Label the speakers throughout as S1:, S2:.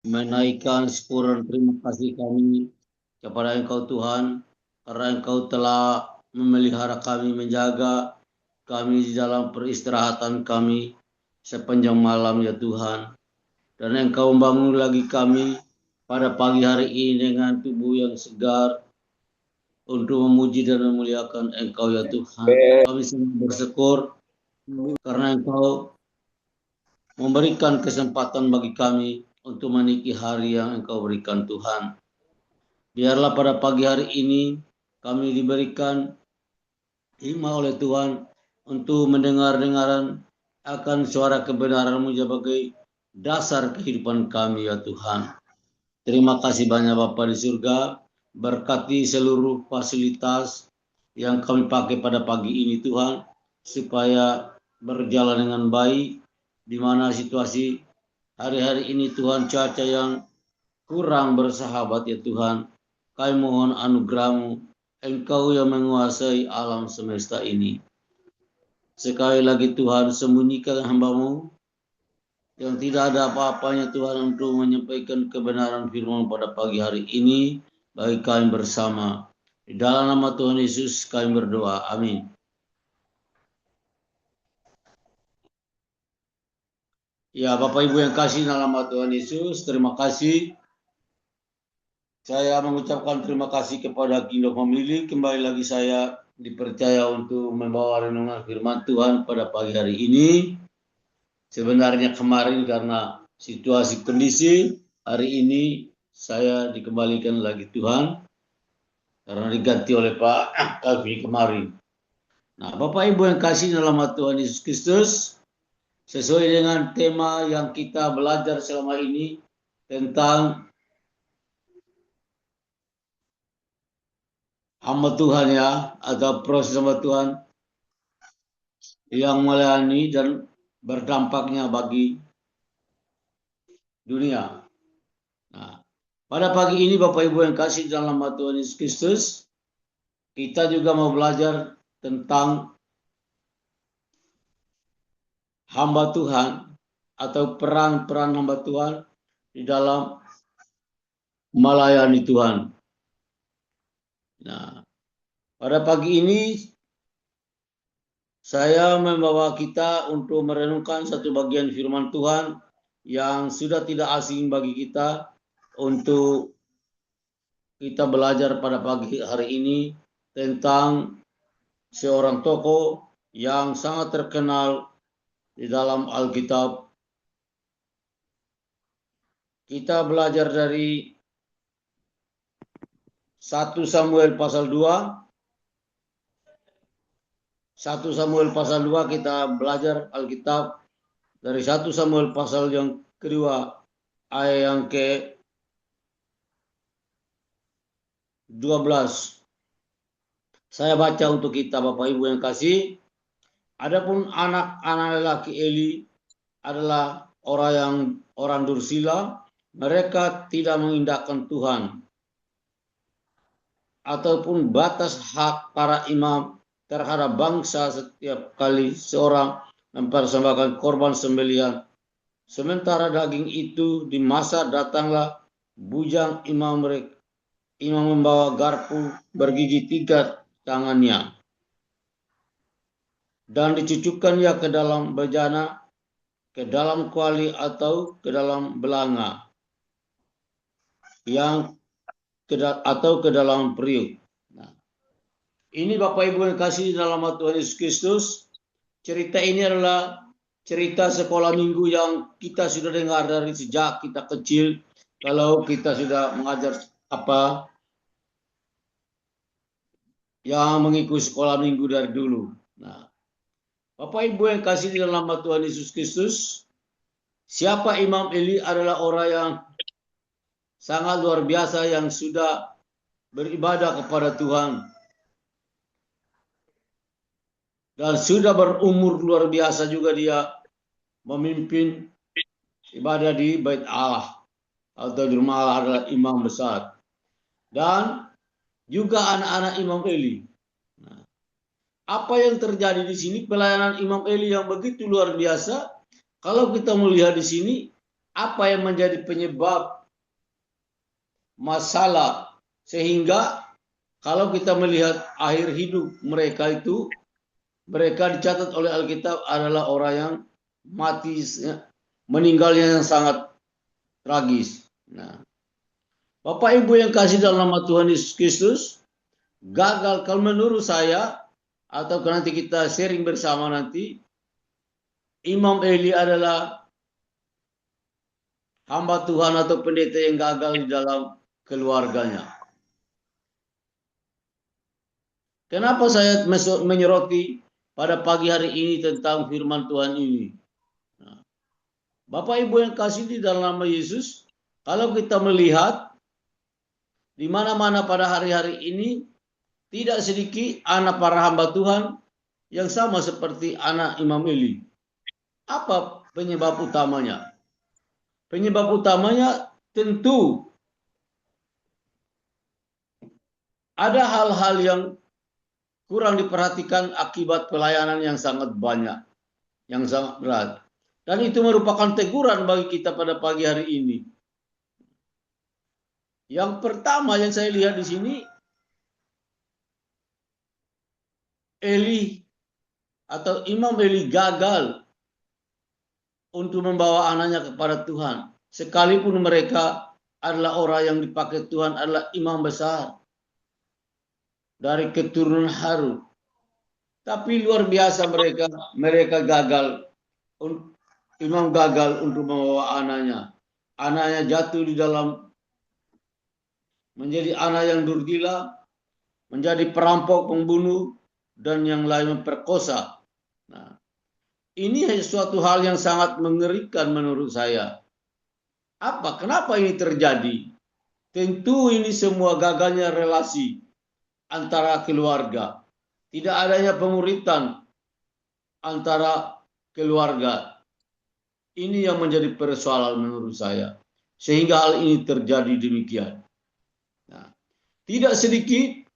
S1: menaikkan syukur dan terima kasih kami kepada Engkau Tuhan, karena Engkau telah memelihara kami, menjaga kami di dalam peristirahatan kami sepanjang malam ya Tuhan. Dan Engkau membangun lagi kami pada pagi hari ini dengan tubuh yang segar untuk memuji dan memuliakan Engkau ya Tuhan. Kami sangat bersyukur karena Engkau memberikan kesempatan bagi kami untuk menikmati hari yang Engkau berikan Tuhan. Biarlah pada pagi hari ini kami diberikan hikmah oleh Tuhan untuk mendengar-dengaran akan suara kebenaran-Mu sebagai dasar kehidupan kami ya Tuhan. Terima kasih banyak Bapa di surga, berkati seluruh fasilitas yang kami pakai pada pagi ini Tuhan, supaya berjalan dengan baik, di mana situasi hari-hari ini Tuhan cuaca yang kurang bersahabat ya Tuhan. Kami mohon anugerah-Mu, Engkau yang menguasai alam semesta ini. Sekali lagi Tuhan, sembunyikan hamba-Mu yang tidak ada apa-apanya Tuhan untuk menyampaikan kebenaran firman pada pagi hari ini bagi kami bersama. Di dalam nama Tuhan Yesus kami berdoa. Amin. Ya Bapak Ibu yang kasih dalam nama Tuhan Yesus, terima kasih. Saya mengucapkan terima kasih kepada Kingdom Family. Kembali lagi saya dipercaya untuk membawa renungan firman Tuhan pada pagi hari ini. Sebenarnya kemarin karena situasi kondisi, hari ini saya dikembalikan lagi Tuhan karena diganti oleh Pak Calvin kemarin. Nah, Bapak Ibu yang kasih dalam nama Tuhan Yesus Kristus, sesuai dengan tema yang kita belajar selama ini tentang hamba Tuhan ya, atau proses hamba Tuhan yang melayani dan berdampaknya bagi dunia. Nah, pada pagi ini Bapak Ibu yang kasih dalam nama Tuhan Yesus Kristus, kita juga mau belajar tentang hamba Tuhan atau peran-peran hamba Tuhan di dalam melayani Tuhan. Nah, pada pagi ini saya membawa kita untuk merenungkan satu bagian firman Tuhan yang sudah tidak asing bagi kita untuk kita belajar pada pagi hari ini tentang seorang tokoh yang sangat terkenal di dalam Alkitab. Kita belajar dari 1 Samuel pasal 2. 1 Samuel pasal 2 kita belajar Alkitab dari 1 Samuel pasal yang kedua ayat yang ke 12. Saya baca untuk kita Bapak Ibu yang kasih. Adapun anak-anak lelaki Eli adalah orang dursila, mereka tidak mengindahkan Tuhan ataupun batas hak para imam terhadap bangsa setiap kali seorang mempersembahkan korban sembelihan. Sementara daging itu di masa datanglah bujang imam mereka. Imam membawa garpu bergigi 3 tangannya dan dicucukkan ia ke dalam bejana, ke dalam kuali atau ke dalam belanga atau ke dalam periuk. Nah, ini Bapak Ibu yang kasih dalam Tuhan Yesus Kristus. Cerita ini adalah cerita sekolah minggu yang kita sudah dengar dari sejak kita kecil. Kalau kita sudah mengajar apa yang mengikuti sekolah minggu dari dulu. Nah, Bapak Ibu yang kasih di dalam nama Tuhan Yesus Kristus, siapa Imam Eli adalah orang yang sangat luar biasa yang sudah beribadah kepada Tuhan dan sudah berumur luar biasa juga dia memimpin ibadah di Bait Allah atau di rumah Allah, adalah imam besar dan juga anak-anak Imam Eli. Nah, apa yang terjadi di sini pelayanan Imam Eli yang begitu luar biasa. Kalau kita melihat di sini apa yang menjadi penyebab masalah sehingga kalau kita melihat akhir hidup mereka itu, mereka dicatat oleh Alkitab adalah orang yang mati, meninggalnya yang sangat tragis. Nah, Bapak Ibu yang kasih dalam nama Tuhan Yesus Kristus, gagal kalau menurut saya, atau nanti kita sharing bersama nanti, Imam Eli adalah hamba Tuhan atau pendeta yang gagal di dalam keluarganya. Kenapa saya menyoroti pada pagi hari ini tentang firman Tuhan ini? Nah, Bapak Ibu yang kasih di dalam nama Yesus, kalau kita melihat di mana-mana pada hari-hari ini tidak sedikit anak para hamba Tuhan yang sama seperti anak Imam Eli. Apa penyebab utamanya? Penyebab utamanya tentu ada hal-hal yang kurang diperhatikan akibat pelayanan yang sangat banyak, yang sangat berat. Dan itu merupakan teguran bagi kita pada pagi hari ini. Yang pertama yang saya lihat di sini, Eli atau Imam Eli gagal untuk membawa anaknya kepada Tuhan. Sekalipun mereka adalah orang yang dipakai Tuhan, adalah imam besar dari keturunan Harun. Tapi luar biasa mereka gagal. Imam gagal untuk membawa anaknya. Anaknya jatuh di dalam, menjadi anak yang durjila, menjadi perampok, pembunuh, dan yang lain memperkosa. Nah, ini suatu hal yang sangat mengerikan menurut saya. Apa? Kenapa ini terjadi? Tentu ini semua gagalnya relasi antara keluarga. Tidak adanya penguritan antara keluarga. Ini yang menjadi persoalan menurut saya. Sehingga hal ini terjadi demikian. Nah, tidak sedikit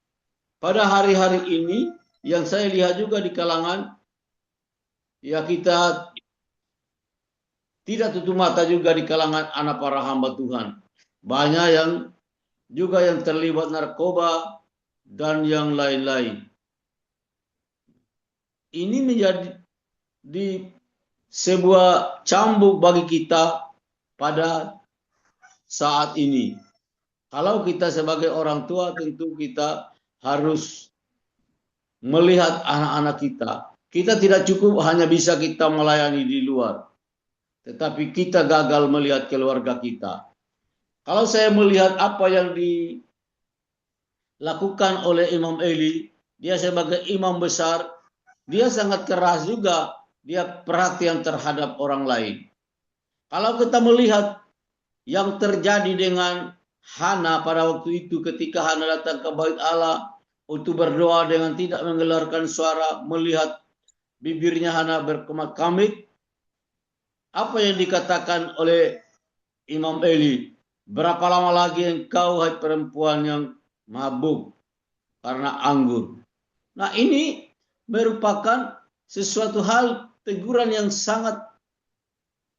S1: pada hari-hari ini yang saya lihat juga di kalangan, ya kita tidak tutup mata juga di kalangan anak para hamba Tuhan. Banyak yang juga yang terlibat narkoba dan yang lain-lain. Ini menjadi di sebuah cambuk bagi kita pada saat ini. Kalau kita sebagai orang tua tentu kita harus melihat anak-anak kita. Kita tidak cukup hanya bisa kita melayani di luar. Tetapi kita gagal melihat keluarga kita. Kalau saya melihat apa yang dilakukan oleh Imam Eli, dia sebagai imam besar, dia sangat keras juga. Dia perhatian terhadap orang lain. Kalau kita melihat yang terjadi dengan Hana pada waktu itu ketika Hana datang ke bait Allah untuk berdoa dengan tidak mengeluarkan suara, melihat bibirnya Hana berkemat-kamit, apa yang dikatakan oleh Imam Eli? Berapa lama lagi engkau, hai perempuan yang mabuk karena anggur? Nah, ini merupakan sesuatu hal teguran yang sangat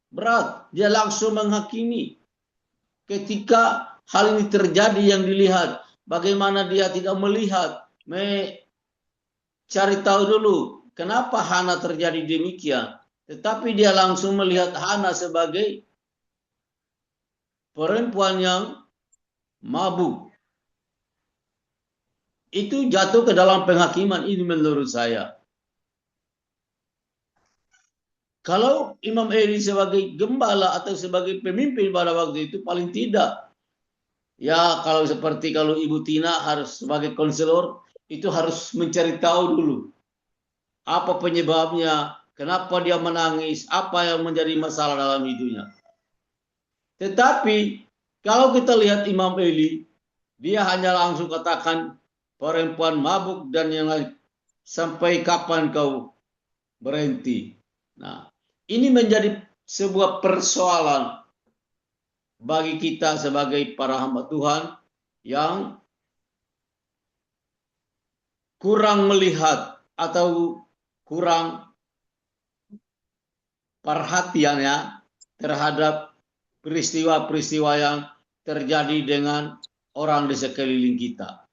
S1: berat. Dia langsung menghakimi. Ketika hal ini terjadi yang dilihat, bagaimana dia tidak melihat, cari tahu dulu kenapa Hana terjadi demikian. Tetapi dia langsung melihat Hana sebagai perempuan yang mabuk. Itu jatuh ke dalam penghakiman ini menurut saya. Kalau Imam Eli sebagai gembala atau sebagai pemimpin pada waktu itu paling tidak. Ya kalau seperti kalau Ibu Tina harus sebagai konselor itu harus mencari tahu dulu. Apa penyebabnya, kenapa dia menangis, apa yang menjadi masalah dalam hidupnya. Tetapi kalau kita lihat Imam Eli, dia hanya langsung katakan perempuan mabuk dan yang lain, sampai kapan kau berhenti. Nah, ini menjadi sebuah persoalan bagi kita sebagai para hamba Tuhan yang kurang melihat atau kurang perhatiannya terhadap peristiwa-peristiwa yang terjadi dengan orang di sekeliling kita.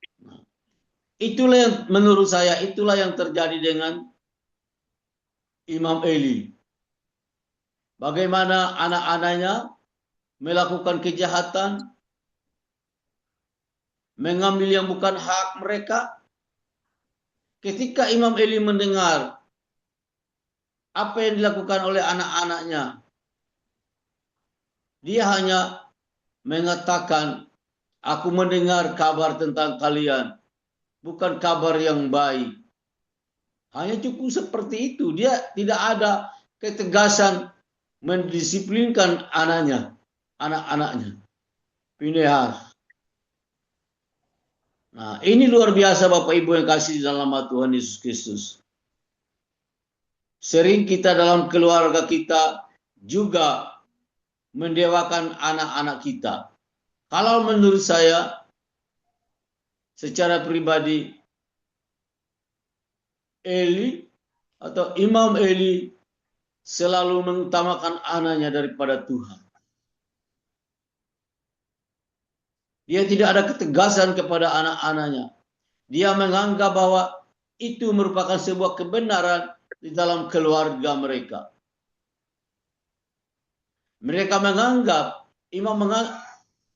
S1: Itulah yang menurut saya, itulah yang terjadi dengan Imam Eli. Bagaimana anak-anaknya melakukan kejahatan, mengambil yang bukan hak mereka. Ketika Imam Eli mendengar apa yang dilakukan oleh anak-anaknya, dia hanya mengatakan, aku mendengar kabar tentang kalian, bukan kabar yang baik. Hanya cukup seperti itu. Dia tidak ada ketegasan mendisiplinkan anak-anaknya. Pinehas. Nah, ini luar biasa Bapak Ibu yang kasih dalam nama Tuhan Yesus Kristus. Sering kita dalam keluarga kita juga mendewakan anak-anak kita. Kalau menurut saya, secara pribadi, Eli atau Imam Eli selalu mengutamakan anaknya daripada Tuhan. Dia tidak ada ketegasan kepada anak-anaknya. Dia menganggap bahwa itu merupakan sebuah kebenaran di dalam keluarga mereka. Mereka menganggap, Imam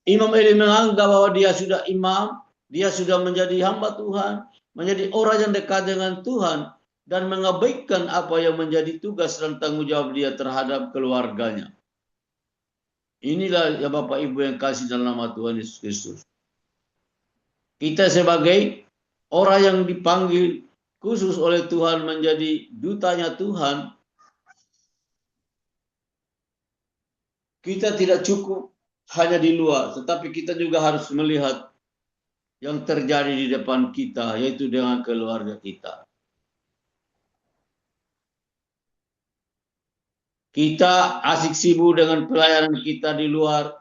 S1: Eli menganggap bahwa dia sudah imam, dia sudah menjadi hamba Tuhan, menjadi orang yang dekat dengan Tuhan, dan mengabaikan apa yang menjadi tugas dan tanggung jawab dia terhadap keluarganya. Inilah ya Bapak Ibu yang kasih dalam nama Tuhan Yesus Kristus. Kita sebagai orang yang dipanggil khusus oleh Tuhan menjadi dutanya Tuhan, kita tidak cukup hanya di luar, tetapi kita juga harus melihat yang terjadi di depan kita, yaitu dengan keluarga kita. Kita asik sibuk dengan pelayanan kita di luar,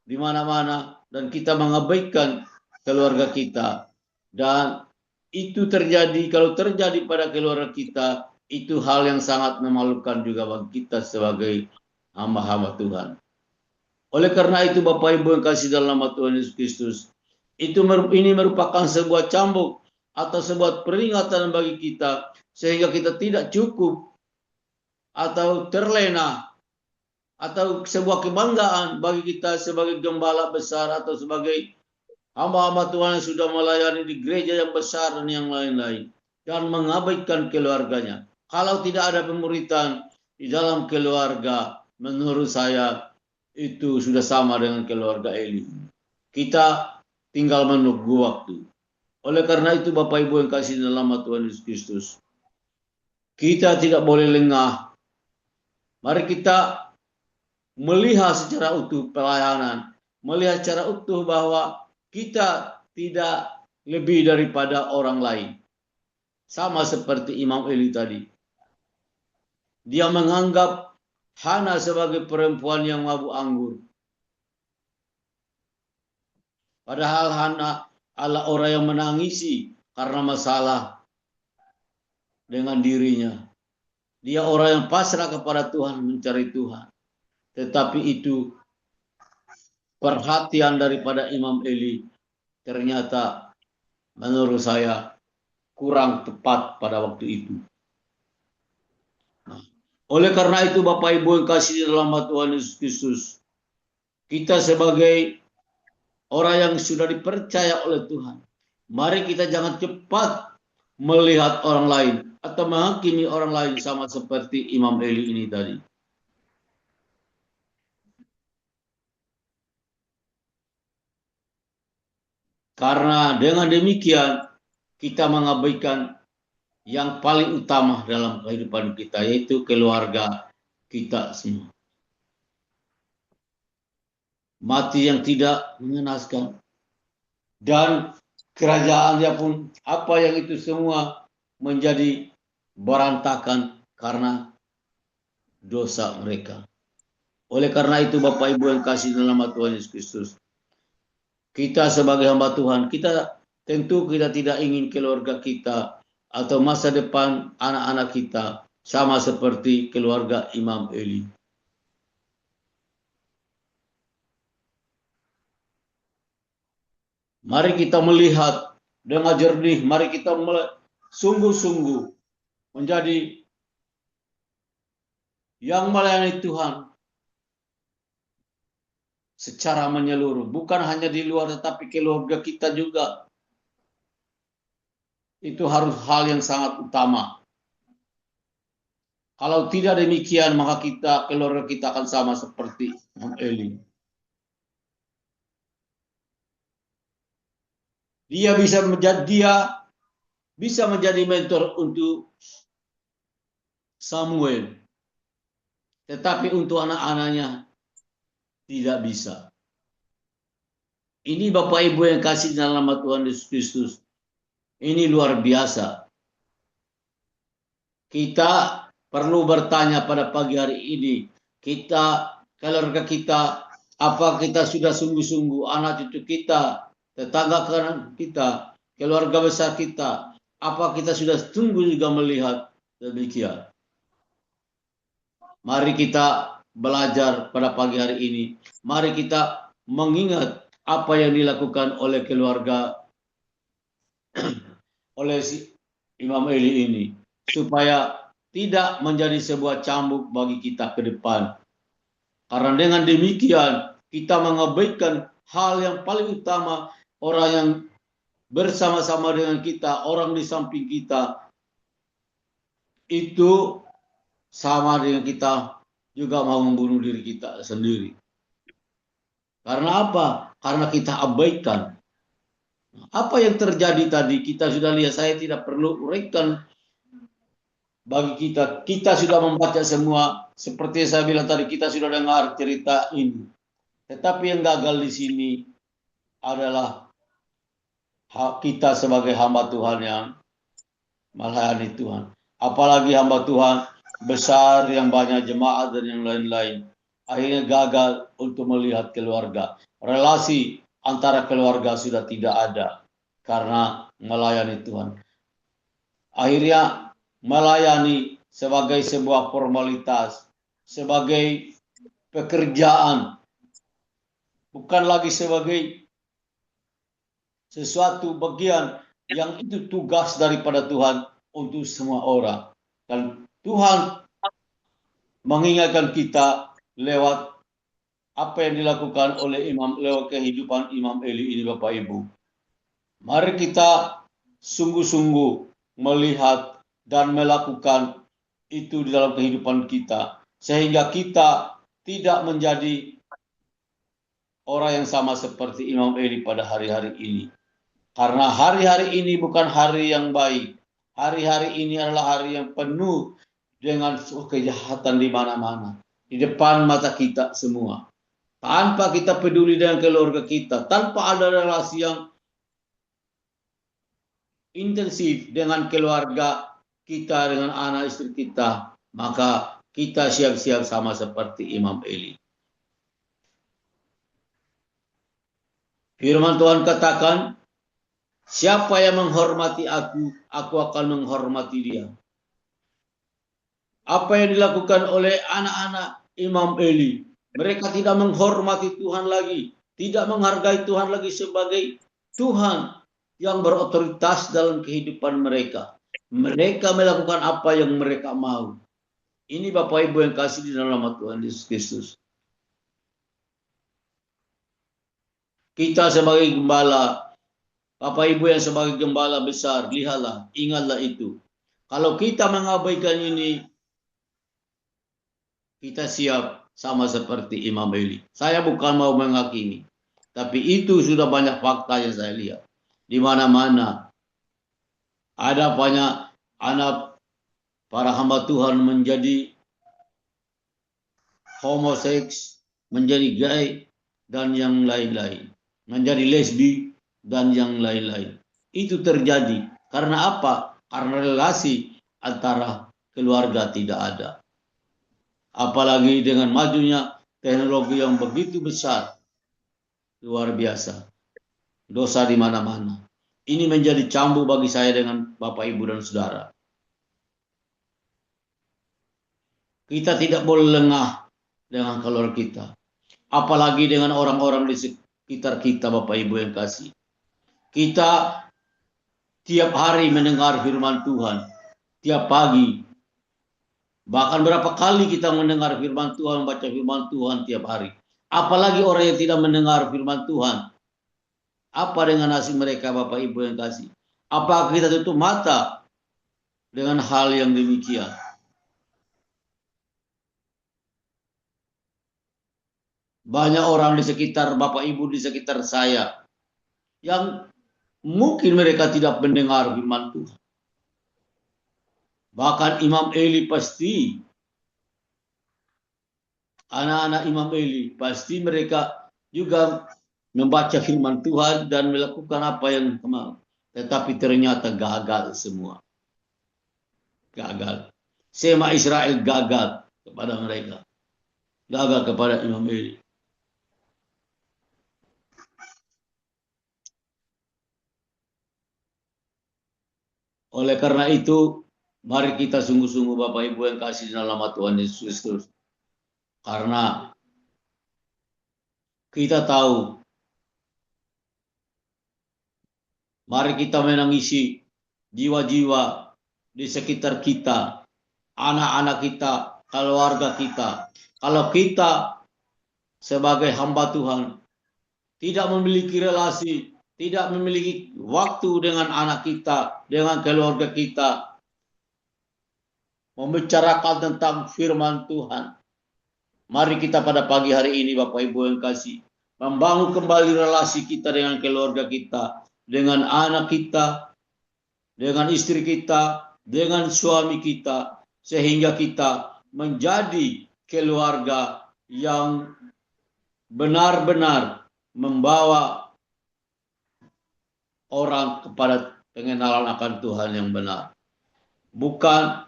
S1: di mana-mana, dan kita mengabaikan keluarga kita. Dan itu terjadi, kalau terjadi pada keluarga kita, itu hal yang sangat memalukan juga bagi kita sebagai hamba-hamba Tuhan. Oleh karena itu Bapak Ibu yang kasih dalam nama Tuhan Yesus Kristus, ini merupakan sebuah cambuk atau sebuah peringatan bagi kita, sehingga kita tidak cukup atau terlena atau sebuah kebanggaan bagi kita sebagai gembala besar atau sebagai hamba-hamba Tuhan yang sudah melayani di gereja yang besar dan yang lain-lain, dan mengabaikan keluarganya. Kalau tidak ada pemuritan di dalam keluarga, menurut saya itu sudah sama dengan keluarga Eli. Kita tinggal menunggu waktu. Oleh karena itu Bapak Ibu yang kasih dalam nama Tuhan Yesus Kristus, kita tidak boleh lengah. Mari kita melihat secara utuh pelayanan, melihat secara utuh bahwa kita tidak lebih daripada orang lain. Sama seperti Imam Eli tadi. Dia menganggap Hana sebagai perempuan yang mabuk anggur. Padahal Hana adalah orang yang menangisi karena masalah dengan dirinya. Dia orang yang pasrah kepada Tuhan, mencari Tuhan. Tetapi itu perhatian daripada Imam Eli ternyata menurut saya kurang tepat pada waktu itu. Nah, oleh karena itu Bapak Ibu yang kasih dalam nama Tuhan Yesus Kristus, kita sebagai orang yang sudah dipercaya oleh Tuhan, mari kita jangan cepat melihat orang lain atau menghakimi orang lain sama seperti Imam Eli ini tadi. Karena dengan demikian kita mengabaikan yang paling utama dalam kehidupan kita, yaitu keluarga kita semua. Mati yang tidak mengenaskan. Dan kerajaannya pun apa yang itu semua menjadi berantakan karena dosa mereka. Oleh karena itu Bapak Ibu yang kasih dalam nama Tuhan Yesus Kristus, kita sebagai hamba Tuhan, kita tidak ingin keluarga kita atau masa depan anak-anak kita sama seperti keluarga Imam Eli. Mari kita melihat dengan jernih, mari kita sungguh-sungguh menjadi yang melayani Tuhan secara menyeluruh. Bukan hanya di luar, tetapi keluarga kita juga. Itu harus hal yang sangat utama. Kalau tidak demikian, maka keluarga kita akan sama seperti Imam Eli. Dia bisa menjadi mentor untuk Samuel, tetapi untuk anak-anaknya tidak bisa. Ini Bapak Ibu yang kasih dalam nama Tuhan Yesus Kristus. Ini luar biasa. Kita perlu bertanya pada pagi hari ini. Keluarga kita, apa kita sudah sungguh-sungguh, anak cucu kita, tetangga kita, keluarga besar kita, apa kita sudah sungguh juga melihat demikian. Mari kita belajar pada pagi hari ini. Mari kita mengingat apa yang dilakukan oleh keluarga oleh si Imam Eli ini, supaya tidak menjadi sebuah cambuk bagi kita ke depan. Karena dengan demikian kita mengabaikan hal yang paling utama, orang yang bersama-sama dengan kita, orang di samping kita, itu sama dengan kita juga mau membunuh diri kita sendiri. Karena apa? Karena kita abaikan. Apa yang terjadi tadi kita sudah lihat, saya tidak perlu uraikan bagi kita. Kita sudah membaca semua, seperti saya bilang tadi, kita sudah dengar cerita ini. Tetapi yang gagal di sini adalah kita sebagai hamba Tuhan yang melayani Tuhan. Apalagi hamba Tuhan besar yang banyak jemaat dan yang lain-lain. Akhirnya gagal untuk melihat keluarga. Relasi antara keluarga sudah tidak ada karena melayani Tuhan. Akhirnya melayani sebagai sebuah formalitas, sebagai pekerjaan, bukan lagi sebagai sesuatu bagian yang itu tugas daripada Tuhan untuk semua orang. Dan Tuhan mengingatkan kita lewat apa yang dilakukan oleh lewat kehidupan Imam Eli ini, Bapak Ibu. Mari kita sungguh-sungguh melihat dan melakukan itu di dalam kehidupan kita, sehingga kita tidak menjadi orang yang sama seperti Imam Eli pada hari-hari ini. Karena hari-hari ini bukan hari yang baik. Hari-hari ini adalah hari yang penuh dengan kejahatan di mana-mana. Di depan mata kita semua. Tanpa kita peduli dengan keluarga kita. Tanpa ada relasi yang intensif dengan keluarga kita, dengan anak istri kita. Maka kita siap-siap sama seperti Imam Eli. Firman Tuhan katakan, siapa yang menghormati aku akan menghormati dia. Apa yang dilakukan oleh anak-anak Imam Eli, mereka tidak menghormati Tuhan lagi, tidak menghargai Tuhan lagi sebagai Tuhan yang berotoritas dalam kehidupan mereka. Mereka melakukan apa yang mereka mau. Ini Bapak Ibu yang kasih di dalam nama Tuhan Yesus Kristus. Kita sebagai gembala, Bapak Ibu yang sebagai gembala besar, lihatlah, ingatlah itu. Kalau kita mengabaikan ini, kita siap sama seperti Imam Eli. Saya bukan mau menghakimi, tapi itu sudah banyak fakta yang saya lihat. Di mana-mana ada banyak anak para hamba Tuhan menjadi homoseks, menjadi gay, dan yang lain-lain. Menjadi lesbi, dan yang lain-lain. Itu terjadi. Karena apa? Karena relasi antara keluarga tidak ada. Apalagi dengan majunya teknologi yang begitu besar. Luar biasa. Dosa di mana-mana. Ini menjadi cambuk bagi saya dengan Bapak, Ibu, dan Saudara. Kita tidak boleh lengah dengan keluarga kita. Apalagi dengan orang-orang di sekitar kita, Bapak Ibu yang kasih. Kita tiap hari mendengar firman Tuhan, tiap pagi. Bahkan berapa kali kita mendengar firman Tuhan, baca firman Tuhan tiap hari. Apalagi orang yang tidak mendengar firman Tuhan. Apa dengan nasib mereka, Bapak Ibu yang kasih? Apakah kita tutup mata dengan hal yang demikian? Banyak orang di sekitar Bapak Ibu, di sekitar saya, yang mungkin mereka tidak mendengar firman Tuhan. Bahkan Imam Eli pasti, anak-anak Imam Eli, pasti mereka juga membaca firman Tuhan dan melakukan apa yang mau. Tetapi ternyata gagal semua. Gagal. Sema Israel gagal kepada mereka. Gagal kepada Imam Eli. Oleh karena itu, mari kita sungguh-sungguh Bapak Ibu yang kasih dalam nama Tuhan Yesus Kristus. Karena kita tahu, mari kita menangisi jiwa-jiwa di sekitar kita, anak-anak kita, keluarga kita. Kalau kita sebagai hamba Tuhan tidak memiliki relasi, tidak memiliki waktu dengan anak kita, dengan keluarga kita, membicarakan tentang firman Tuhan. Mari kita pada pagi hari ini Bapak Ibu yang kasih, membangun kembali relasi kita dengan keluarga kita, dengan anak kita, dengan istri kita, dengan suami kita, sehingga kita menjadi keluarga yang benar-benar membawa orang kepada pengenalan akan Tuhan yang benar. Bukan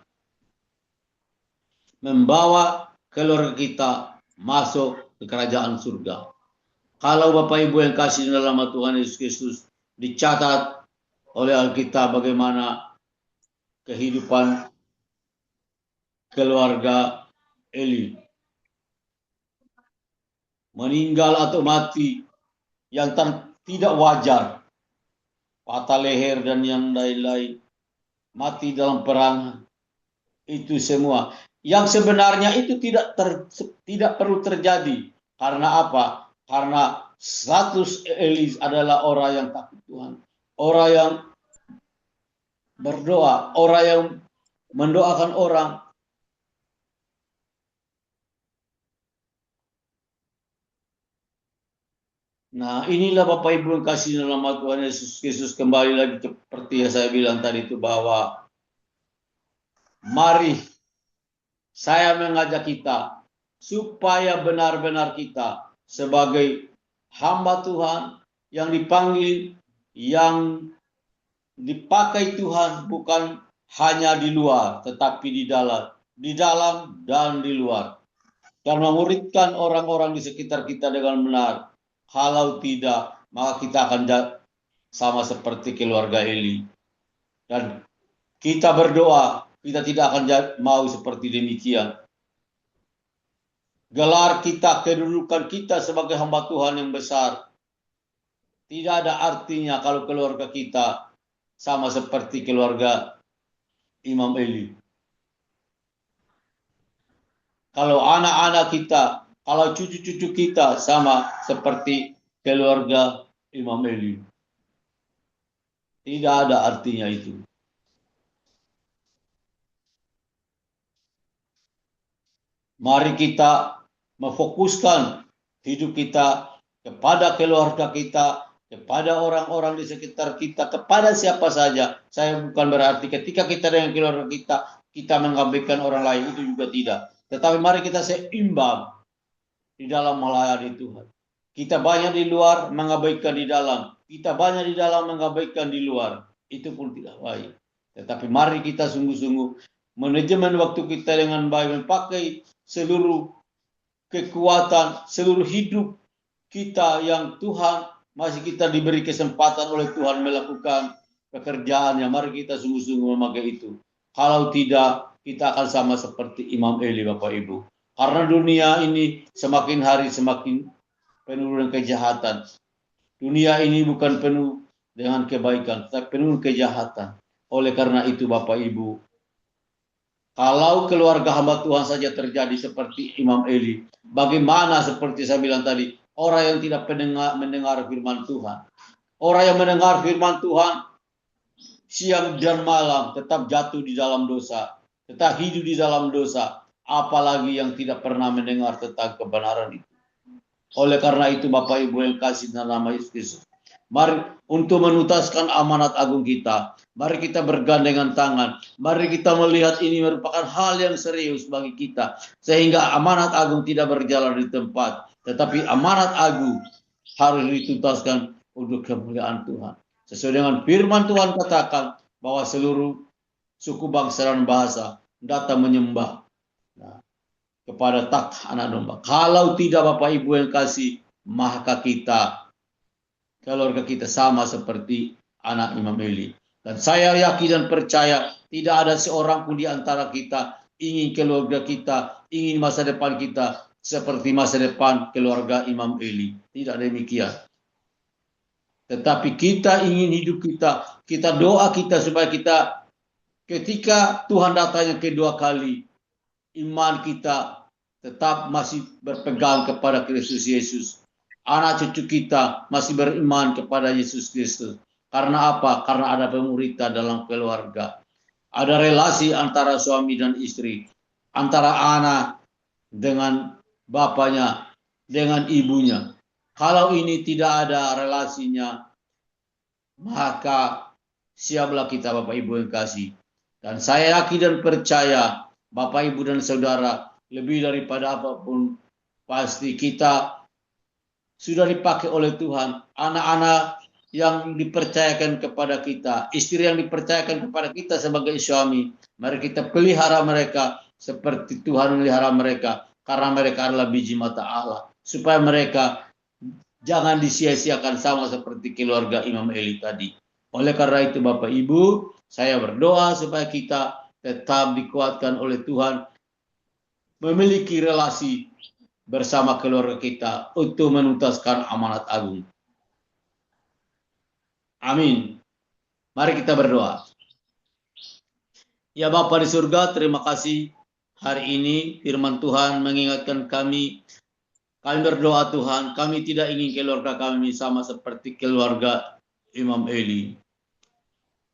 S1: membawa keluarga kita masuk ke kerajaan surga. Kalau Bapak Ibu yang kasih dalam nama Tuhan Yesus Kristus, dicatat oleh Alkitab bagaimana kehidupan keluarga Eli. Meninggal atau mati yang tidak wajar, patah leher dan yang lain-lain, mati dalam perang, itu semua yang sebenarnya itu tidak perlu terjadi. Karena apa? Karena status Eli adalah orang yang takut Tuhan, orang yang berdoa, orang yang mendoakan orang. Nah, inilah Bapak Ibu yang kasih dalam nama Tuhan Yesus Kristus, kembali lagi seperti yang saya bilang tadi itu, bahwa mari saya mengajak kita supaya benar-benar kita sebagai hamba Tuhan yang dipanggil, yang dipakai Tuhan bukan hanya di luar, tetapi di dalam dan di luar. Dan memuridkan orang-orang di sekitar kita dengan benar. Kalau tidak, maka kita akan sama seperti keluarga Eli. Dan kita berdoa, kita tidak akan mau seperti demikian. Gelar kita, kedudukan kita sebagai hamba Tuhan yang besar, tidak ada artinya kalau keluarga kita sama seperti keluarga Imam Eli. Kalau anak-anak kita, kalau cucu-cucu kita sama seperti keluarga Imam Eli. Tidak ada artinya itu. Mari kita memfokuskan hidup kita kepada keluarga kita, kepada orang-orang di sekitar kita, kepada siapa saja. Saya bukan berarti ketika kita dengan keluarga kita mengabaikan orang lain, itu juga tidak. Tetapi mari kita seimbang di dalam melayani Tuhan. Kita banyak di luar mengabaikan di dalam. Kita banyak di dalam mengabaikan di luar. Itu pun tidak baik. Tetapi mari kita sungguh-sungguh manajemen waktu kita dengan baik, memakai seluruh kekuatan, seluruh hidup kita yang Tuhan masih kita diberi kesempatan oleh Tuhan melakukan pekerjaannya. Mari kita sungguh-sungguh memakai itu. Kalau tidak, kita akan sama seperti Imam Eli, Bapak Ibu. Karena dunia ini semakin hari semakin penuh dengan kejahatan. Dunia ini bukan penuh dengan kebaikan, tetapi penuh kejahatan. Oleh karena itu Bapak Ibu, kalau keluarga hamba Tuhan saja terjadi seperti Imam Eli, bagaimana seperti saya bilang tadi, orang yang tidak mendengar firman Tuhan. Orang yang mendengar firman Tuhan siang dan malam tetap jatuh di dalam dosa, tetap hidup di dalam dosa, apalagi yang tidak pernah mendengar tentang kebenaran itu. Oleh karena itu Bapak Ibu yang kasih dalam nama Yesus Kristus, mari untuk menuntaskan amanat agung kita, mari kita bergandengan tangan, mari kita melihat ini merupakan hal yang serius bagi kita, sehingga amanat agung tidak berjalan di tempat, tetapi amanat agung harus dituntaskan untuk kemuliaan Tuhan. Sesuai dengan firman Tuhan katakan bahwa seluruh suku bangsa dan bahasa datang menyembah kepada tak anak domba. Kalau tidak Bapak Ibu yang kasih, maka kita, keluarga kita sama seperti anak Imam Eli. Dan saya yakin dan percaya tidak ada seorang pun di antara kita ingin keluarga kita, ingin masa depan kita seperti masa depan keluarga Imam Eli. Tidak demikian. Tetapi kita ingin hidup kita doa kita supaya kita ketika Tuhan datangnya kedua kali, iman kita tetap masih berpegang kepada Kristus Yesus. Anak cucu kita masih beriman kepada Yesus Kristus. Karena apa? Karena ada pemuritan dalam keluarga. Ada relasi antara suami dan istri. Antara anak dengan bapaknya, dengan ibunya. Kalau ini tidak ada relasinya, maka siaplah kita Bapak Ibu yang kasih. Dan saya yakin dan percaya Bapak Ibu dan Saudara, lebih daripada apapun, pasti kita sudah dipakai oleh Tuhan. Anak-anak yang dipercayakan kepada kita, istri yang dipercayakan kepada kita sebagai suami, mari kita pelihara mereka seperti Tuhan melihara mereka, karena mereka adalah biji mata Allah, supaya mereka jangan disia-siakan sama seperti keluarga Imam Eli tadi. Oleh karena itu Bapak Ibu, saya berdoa supaya kita tetap dikuatkan oleh Tuhan, memiliki relasi bersama keluarga kita untuk menuntaskan amanat agung. Amin. Mari kita berdoa. Ya Bapa di surga, terima kasih hari ini firman Tuhan mengingatkan kami. Kami berdoa Tuhan, kami tidak ingin keluarga kami sama seperti keluarga Imam Eli.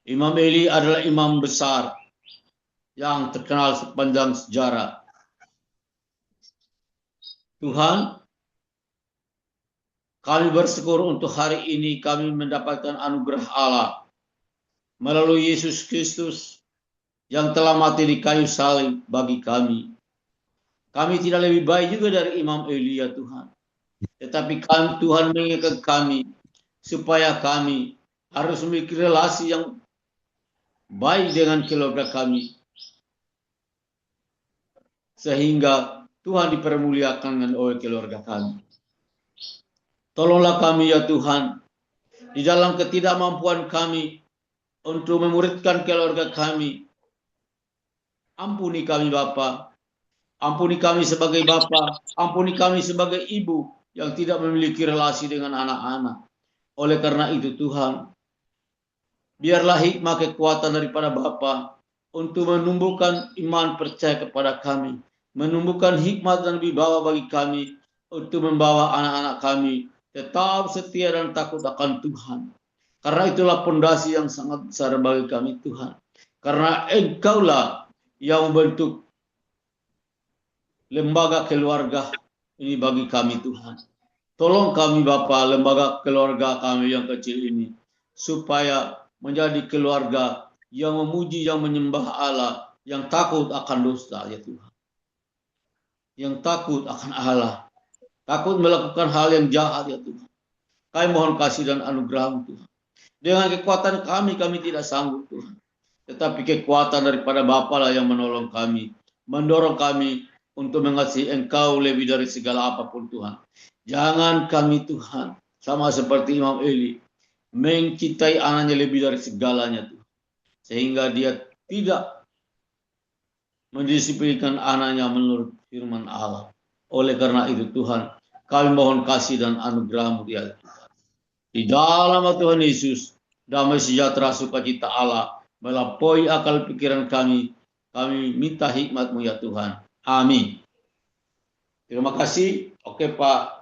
S1: Imam Eli adalah imam besar yang terkenal sepanjang sejarah. Tuhan, kami bersyukur untuk hari ini kami mendapatkan anugerah Allah melalui Yesus Kristus yang telah mati di kayu salib bagi kami. Kami tidak lebih baik juga dari Imam Eli ya Tuhan. Tetapi Tuhan mengingatkan kami supaya kami harus memiliki relasi yang baik dengan keluarga kami. Sehingga Tuhan dipermuliakan oleh keluarga kami. Tolonglah kami ya Tuhan, di dalam ketidakmampuan kami untuk memuridkan keluarga kami. Ampuni kami Bapa, ampuni kami sebagai Bapa, ampuni kami sebagai ibu yang tidak memiliki relasi dengan anak-anak. Oleh karena itu Tuhan, biarlah hikmah kekuatan daripada Bapa untuk menumbuhkan iman percaya kepada kami, menumbuhkan hikmat dan wibawa bagi kami untuk membawa anak-anak kami tetap setia dan takut akan Tuhan. Karena itulah pondasi yang sangat besar bagi kami Tuhan. Karena Engkaulah yang membentuk lembaga keluarga ini bagi kami Tuhan. Tolong kami Bapa, lembaga keluarga kami yang kecil ini, supaya menjadi keluarga yang memuji, yang menyembah Allah, yang takut akan dosa ya Tuhan. Yang takut akan Allah, takut melakukan hal yang jahat ya Tuhan. Kami mohon kasih dan anugerah Tuhan. Dengan kekuatan kami tidak sanggup Tuhan. Tetapi kekuatan daripada Bapa lah yang menolong kami, mendorong kami untuk mengasihi Engkau lebih dari segala apapun Tuhan. Jangan kami Tuhan, sama seperti Imam Eli, mencintai anaknya lebih dari segalanya Tuhan. Sehingga dia tidak mendisiplinkan anaknya menurut firman Allah. Oleh karena itu Tuhan, kami mohon kasih dan anugerah-Mu ya Tuhan. Di dalam Tuhan Yesus, damai sejahtera sukacita Allah melampaui akal pikiran kami. Kami minta hikmat-Mu ya Tuhan. Amin. Terima kasih. Oke Pak